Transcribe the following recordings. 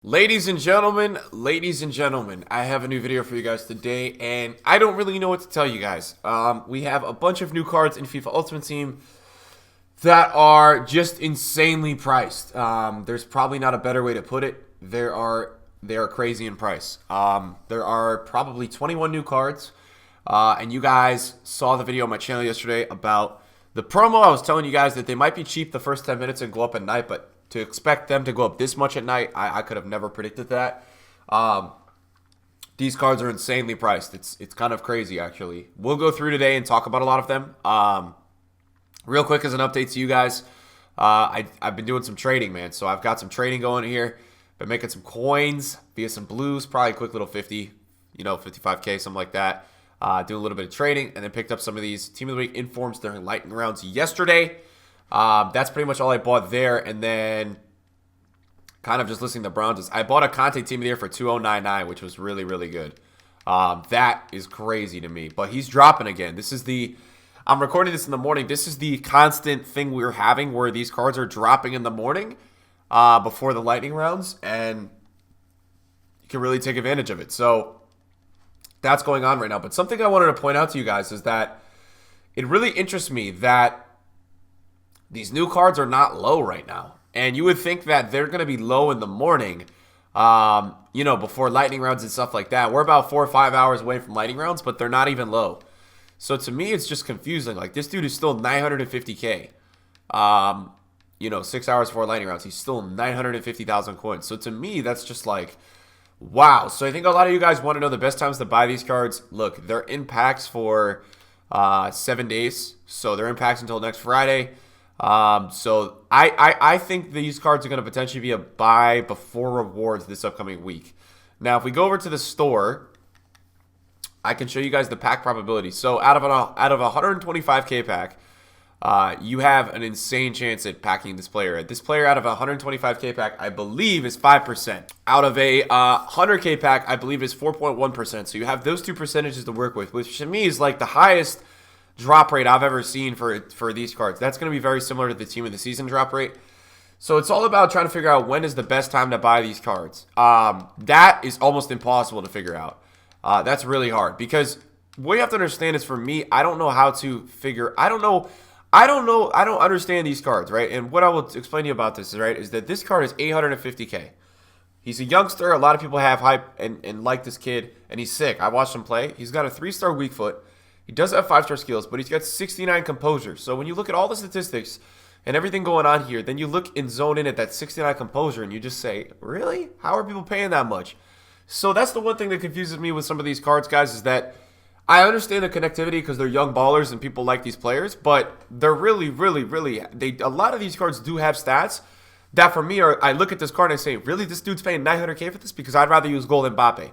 Ladies and gentlemen, I have a new video for you guys today, and I don't really know what to tell you guys. We have a bunch of new cards in FIFA Ultimate Team that are just insanely priced. There's probably not a better way to put it. They are crazy in price. There are probably 21 new cards, and you guys saw the video on my channel yesterday about the promo. I was telling you guys that they might be cheap the first 10 minutes and go up at night, but to expect them to go up this much at night, I could have never predicted that. These cards are insanely priced. It's kind of crazy, actually. We'll go through today and talk about a lot of them. Real quick as an update to you guys, I've been doing some trading, man. So I've got some trading going here. Been making some coins via some blues, probably a quick little 50, 55K, something like that. Doing a little bit of trading, and then picked up some of these Team of the Week informs during lightning rounds yesterday. That's pretty much all I bought there, and then kind of just listing the bronzes. I bought a Conte Team of the Year for 2099, which was really, really good. That is crazy to me, but he's dropping again. I'm recording this in the morning. This is the constant thing we're having where these cards are dropping in the morning before the lightning rounds, and you can really take advantage of it. So that's going on right now. But something I wanted to point out to you guys is that it really interests me that these new cards are not low right now. And you would think that they're going to be low in the morning, before lightning rounds and stuff like that. We're about 4 or 5 hours away from lightning rounds, but they're not even low. So to me, it's just confusing. Like, this dude is still 950K. 6 hours before lightning rounds, he's still 950,000 coins. So to me, that's just like, wow. So I think a lot of you guys want to know the best times to buy these cards. Look, they're in packs for 7 days. So they're in packs until next Friday. So I think these cards are going to potentially be a buy before rewards this upcoming week. Now, if we go over to the store, I can show you guys the pack probability. So out of a 125K pack, you have an insane chance at packing this player. This player out of a 125K pack, I believe, is 5%. Out of a 100K pack, I believe, is 4.1%. So you have those two percentages to work with, which to me is like the highest drop rate I've ever seen for these cards. That's going to be very similar to the Team of the Season drop rate. So it's all about trying to figure out when is the best time to buy these cards. That is almost impossible to figure out. That's really hard because what you have to understand is, for me, I don't know how to figure. I don't understand these cards, right? And what I will explain to you about this is that this card is 850K. He's a youngster. A lot of people have hype and like this kid, and he's sick. I watched him play. He's got a 3-star weak foot. He does have 5-star skills, but he's got 69 composure. So when you look at all the statistics and everything going on here, then you look and zone in at that 69 composure, and you just say, really? How are people paying that much? So that's the one thing that confuses me with some of these cards, guys, is that I understand the connectivity because they're young ballers and people like these players, but they're really, really, really, a lot of these cards do have stats that, for me, I look at this card and I say, really, this dude's paying 900K for this? Because I'd rather use gold Mbappe.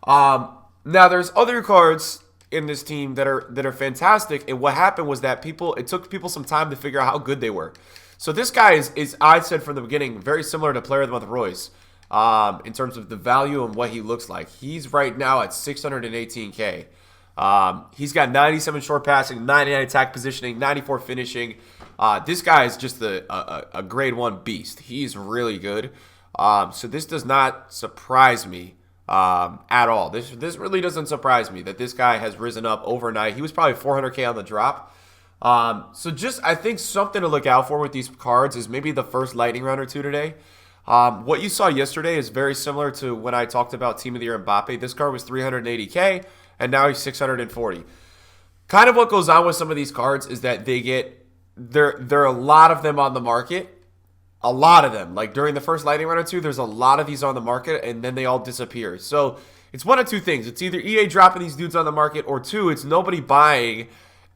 Now, there's other cards in this team that are fantastic, and what happened was that it took people some time to figure out how good they were. So this guy is I said from the beginning, very similar to Player of the Month Royce in terms of the value and what he looks like. He's right now at 618K. He's got 97 short passing, 99 attack positioning, 94 finishing. This guy is just a grade 1 beast. He's really good. So this does not surprise me at all. This really doesn't surprise me that this guy has risen up overnight. He was probably 400K on the drop. So just, I think something to look out for with these cards is maybe the first lightning round or two today. What you saw yesterday is very similar to when I talked about Team of the Year Mbappe. This card was 380K, and now he's 640. Kind of what goes on with some of these cards is that there are a lot of them on the market. A lot of them. Like during the first lightning round or two, there's a lot of these on the market, and then they all disappear. So it's one of two things. It's either EA dropping these dudes on the market, or two, it's nobody buying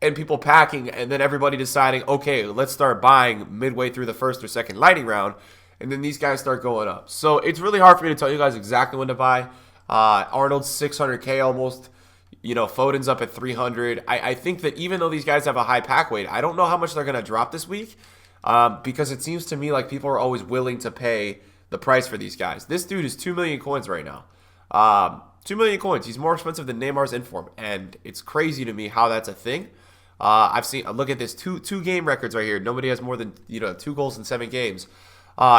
and people packing, and then everybody deciding, okay, let's start buying midway through the first or second lightning round, and then these guys start going up. So it's really hard for me to tell you guys exactly when to buy. Arnold's 600K almost. Foden's up at 300. I think that even though these guys have a high pack weight, I don't know how much they're going to drop this week. Because it seems to me like people are always willing to pay the price for these guys. This dude is 2 million coins right now. 2 million coins. He's more expensive than Neymar's inform, and it's crazy to me how that's a thing. I've seen. Look at this, two game records right here. Nobody has more than 2 goals in 7 games.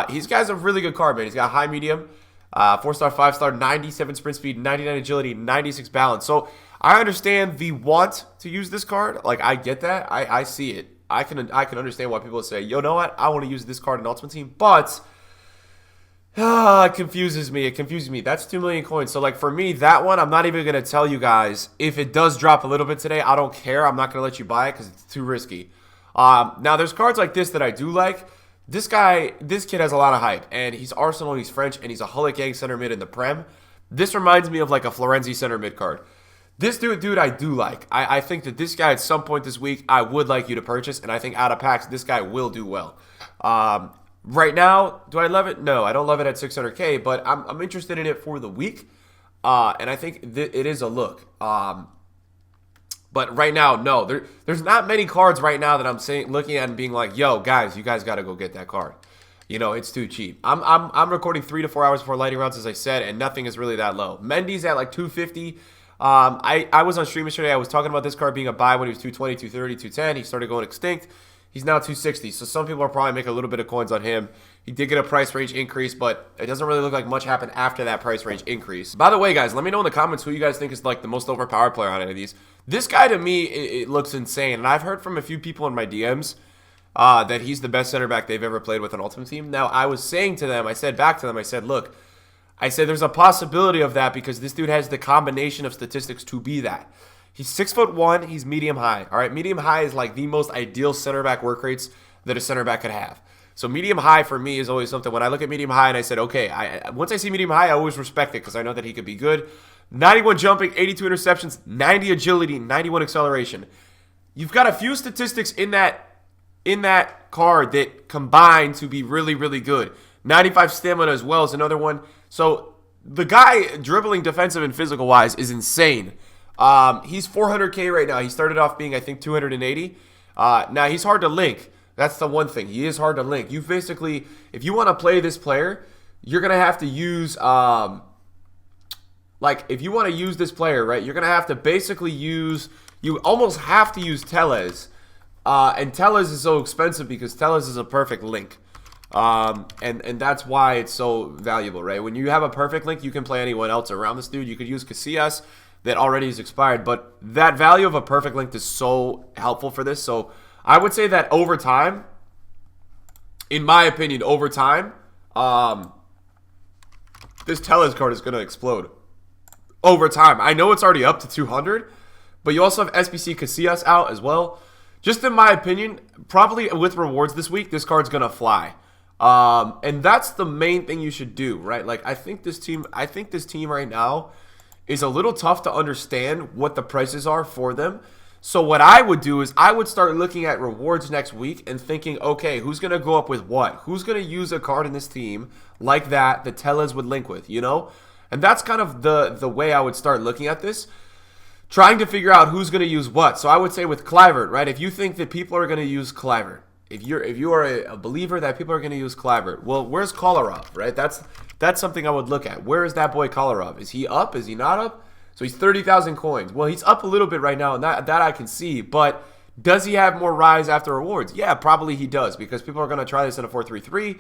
He's got a really good card, man. He's got high, medium. 4-star, 5-star, 97 sprint speed, 99 agility, 96 balance. So I understand the want to use this card. Like, I get that. I see it. I can understand why people say, yo, know what? I want to use this card in Ultimate Team. But it confuses me. It confuses me. That's 2 million coins. So, like, for me, that one, I'm not even going to tell you guys. If it does drop a little bit today, I don't care. I'm not going to let you buy it because it's too risky. Now, there's cards like this that I do like. This kid has a lot of hype, and he's Arsenal, he's French, and he's a Hulk Gang center mid in the Prem. This reminds me of like a Florenzi center mid card. This dude I do like. I think that this guy at some point this week, I would like you to purchase, and I think out of packs, this guy will do well. Right now, do I love it? No, I don't love it at 600K, but I'm interested in it for the week, and I think it is a look. But right now, no. There's not many cards right now that I'm looking at and being like, yo, guys, you guys got to go get that card. You know, it's too cheap. I'm recording 3 to 4 hours before lighting rounds, as I said, and nothing is really that low. Mendy's at like 250. I was on stream yesterday. I was talking about this card being a buy when he was 220, 230, 210. He started going extinct. He's now 260. So some people are probably making a little bit of coins on him. He did get a price range increase, but it doesn't really look like much happened after that price range increase. By the way, guys, let me know in the comments who you guys think is like the most overpowered player on any of these. This guy, to me, it looks insane. And I've heard from a few people in my DMs that he's the best center back they've ever played with an Ultimate Team. Now, I was saying to them, I said back to them, I said, look, I said there's a possibility of that because this dude has the combination of statistics to be that. He's 6'1", he's medium high. All right, medium high is like the most ideal center back work rates that a center back could have. So medium high for me is always something. When I look at medium high and I said, okay, once I see medium high, I always respect it because I know that he could be good. 91 jumping, 82 interceptions, 90 agility, 91 acceleration. You've got a few statistics in that card that combine to be really, really good. 95 stamina as well is another one. So the guy dribbling defensive and physical wise is insane. He's 400K right now. He started off being, I think, 280. Now, he's hard to link. That's the one thing. He is hard to link. You basically, if you want to play this player, you're going to have to use, if you want to use this player, right, you're going to have to basically use, you almost have to use Tellez. And Tellez is so expensive because Tellez is a perfect link. And that's why it's so valuable, right? When you have a perfect link, you can play anyone else around this dude. You could use Casillas that already is expired, but that value of a perfect link is so helpful for this. So I would say that over time, in my opinion, over time, this Tellez card is going to explode. Over time. I know it's already up to 200, but you also have SBC Casillas out as well. Just in my opinion, probably with rewards this week, this card's going to fly. And that's the main thing you should do, right? Like, I think this team right now is a little tough to understand what the prices are for them. So what I would do is I would start looking at rewards next week and thinking, okay, who's going to go up with what? Who's going to use a card in this team like that Tellez would link with, you know? And that's kind of the way I would start looking at this, trying to figure out who's going to use what. So I would say with Kluivert, right? If you think that people are going to use Kluivert, if you are a believer that people are going to use Kluivert, well, where's Kolarov, right? That's something I would look at. Where is that boy Kolarov? Is he up? Is he not up? So he's 30,000 coins. Well, he's up a little bit right now, and that I can see. But does he have more rise after rewards? Yeah, probably he does, because people are going to try this in a 4-3-3.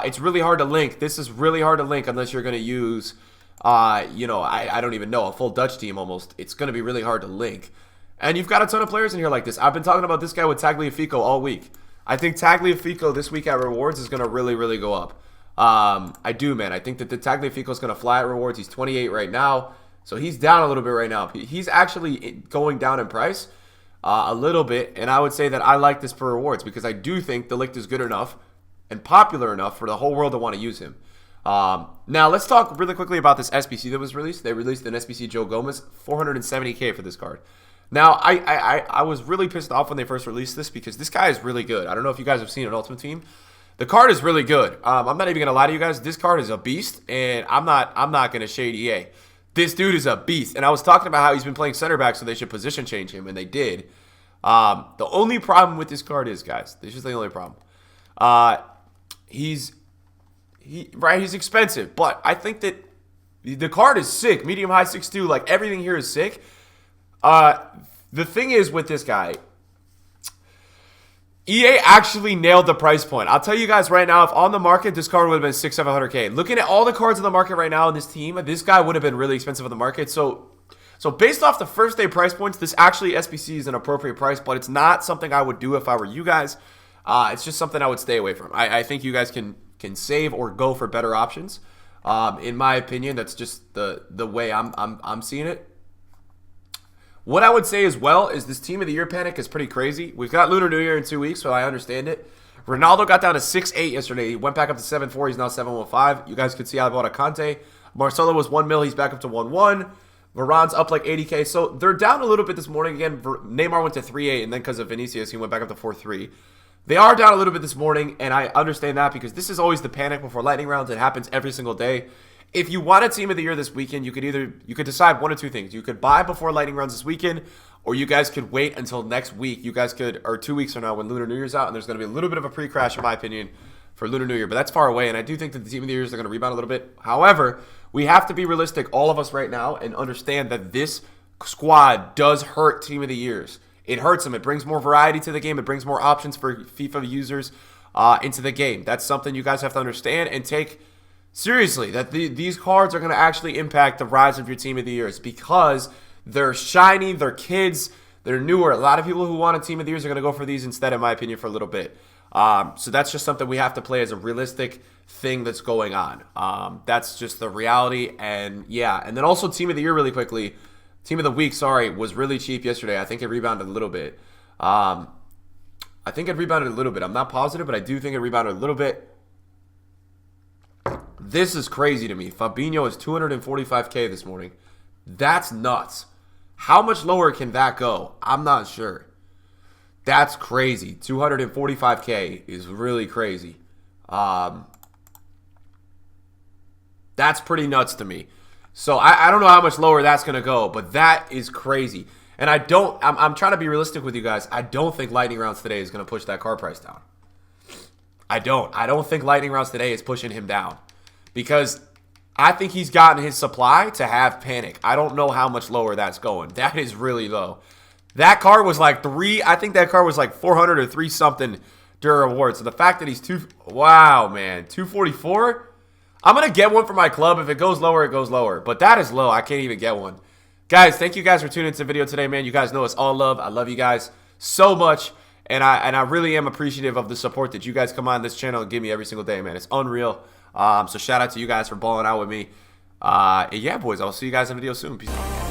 It's really hard to link. This is really hard to link unless you're going to use, I don't even know, a full Dutch team almost. It's going to be really hard to link. And you've got a ton of players in here like this. I've been talking about this guy with Tagliafico all week. I think Tagliafico this week at rewards is going to really, really go up. I do, man. I think that the Tagliafico is going to fly at rewards. He's 28 right now. So he's down a little bit right now. He's actually going down in price a little bit. And I would say that I like this for rewards because I do think the Ligt is good enough and popular enough for the whole world to want to use him. Now, let's talk really quickly about this SBC that was released. They released an SBC Joe Gomez, 470K for this card. Now, I was really pissed off when they first released this because this guy is really good. I don't know if you guys have seen an Ultimate Team. The card is really good. I'm not even going to lie to you guys. This card is a beast, and I'm not going to shade EA. This dude is a beast. And I was talking about how he's been playing center back, so they should position change him, and they did. The only problem with this card is, guys, this is the only problem. He's expensive, but I think that the card is sick. Medium high 6'2", like everything here is sick. The thing is with this guy, EA actually nailed the price point. I'll tell you guys right now, if on the market, this card would have been 600-700K. Looking at all the cards on the market right now in this team, this guy would have been really expensive on the market. So based off the first day price points, this actually SBC is an appropriate price, but it's not something I would do if I were you guys. It's just something I would stay away from. I think you guys can save or go for better options. In my opinion, that's just the way I'm seeing it. What I would say as well is this Team of the Year panic is pretty crazy. We've got Lunar New Year in 2 weeks, so I understand it. Ronaldo got down to 6'8 yesterday. He went back up to 7'4. He's now 7'15. You guys could see I bought a Conte. Marcelo was 1 mil. He's back up to 1'1. Varane's up like 80K. So they're down a little bit this morning. Again, Neymar went to 3'8, and then because of Vinicius, he went back up to 4'3. They are down a little bit this morning, and I understand that because this is always the panic before lightning rounds. It happens every single day. If you want a Team of the Year this weekend, you could decide one of two things. You could buy before lightning rounds this weekend, or you guys could wait until next week. You guys could, or 2 weeks from now when Lunar New Year's out, and there's going to be a little bit of a pre-crash, in my opinion, for Lunar New Year. But that's far away, and I do think that the Team of the Years are going to rebound a little bit. However, we have to be realistic, all of us right now, and understand that this squad does hurt Team of the Years. It hurts them. It brings more variety to the game. It brings more options for FIFA users into the game. That's something you guys have to understand and take seriously, that these cards are going to actually impact the rise of your Team of the Years because they're shiny, they're kids, they're newer. A lot of people who want a Team of the Years are going to go for these instead, in my opinion, for a little bit. So that's just something we have to play as a realistic thing that's going on. That's just the reality. And yeah, and then also Team of the Year really quickly. Team of the Week, sorry, was really cheap yesterday. I think it rebounded a little bit. I'm not positive, but I do think it rebounded a little bit. This is crazy to me. Fabinho is 245K this morning. That's nuts. How much lower can that go? I'm not sure. That's crazy. 245K is really crazy. That's pretty nuts to me. So I don't know how much lower that's going to go, but that is crazy. And I'm trying to be realistic with you guys. I don't think Lightning Rounds today is going to push that car price down. I don't think Lightning Rounds today is pushing him down. Because I think he's gotten his supply to have panic. I don't know how much lower that's going. That is really low. That car was like I think that car was like 400 or 3 something during rewards. So the fact that he's wow, man, 244? I'm going to get one for my club. If it goes lower, it goes lower. But that is low. I can't even get one. Guys, thank you guys for tuning into the video today, man. You guys know it's all love. I love you guys so much. And I really am appreciative of the support that you guys come on this channel and give me every single day, man. It's unreal. So shout out to you guys for balling out with me. Yeah, boys, I'll see you guys in a video soon. Peace out.